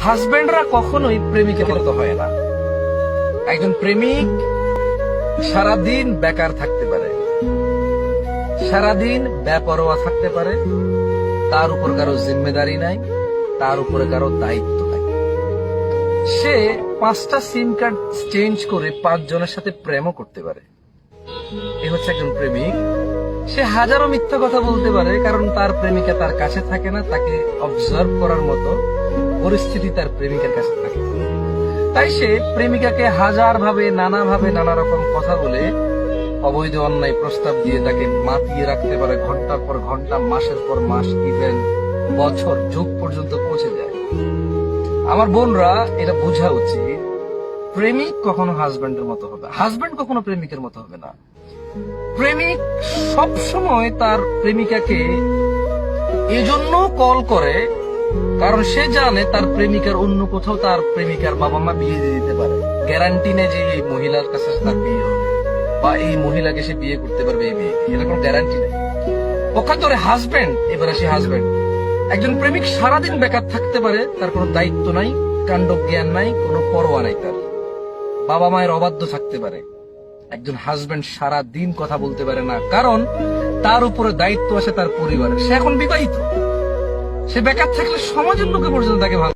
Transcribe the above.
হাজবেন্ডরা কখনোই প্রেমিকের মতো হয় না। একজন প্রেমিক সারাদিন বেকার থাকতে পারে, সারাদিন বেপরোয়া থাকতে পারে, তার উপর কারো জিম্মেদারি নাই, তার উপরে কারো দায়িত্ব নাই। সে 5টা সিম কার্ড চেঞ্জ করে 5 জনের সাথে প্রেমও করতে পারে। এ হচ্ছে একজন প্রেমিক। সে হাজারো মিথ্যা কথা বলতে পারে, কারণ তার প্রেমিকা তার কাছে থাকে না, তাকে অবজার্ভ করার মতো পরিস্থিতি তার প্রেমিকার কাছে থাকে। তাই সে প্রেমিকাকে নানাভাবে নানা রকম কথা বলে অবৈধ অন্যায় প্রস্তাব দিয়ে তাকে মাতিয়ে রাখতে পারে, ঘন্টার পর ঘন্টা, মাসের পর মাস, ইভেন বছর, যুগ পর্যন্ত পৌঁছে যায়। আমার বোনরা এটা বোঝা উচিত, প্রেমিক কখনো হাজবেন্ডের মতো হবে, হাজবেন্ড কখনো প্রেমিকের মতো হবে না। প্রেমিক সব সময় তার প্রেমিকাকে এজন্য কল করে কারণ সে জানে তার প্রেমিকার অন্য কোথাও তার প্রেমিকার বাবা মা বিয়ে দিয়ে দিতে পারে। গ্যারান্টি নেই যে এই মহিলার কাছে তার বিয়ে হবে বা এই মহিলাকে সে বিয়ে করতে পারবে, এই মেয়েকে, এটা কোনো গ্যারান্টি নেই। পক্ষান্তরে হাজবেন্ড, এবার আসি হাজবেন্ড, একজন প্রেমিক সারাদিন বেকার থাকতে পারে, তার কোনো দায়িত্ব নাই, কাণ্ড জ্ঞান নাই, কোনো পরোয়া নাই, তার বাবা মায়ের অবাধ্য থাকতে পারে। একজন হাজবেন্ড সারা দিন কথা বলতে পারে না, কারণ তার উপরে দায়িত্ব আছে তার পরিবারের। সে এখন বিবাহিত, সে বেকার থাকলে সমাজের লোকে পর্যন্ত তাকে ভালো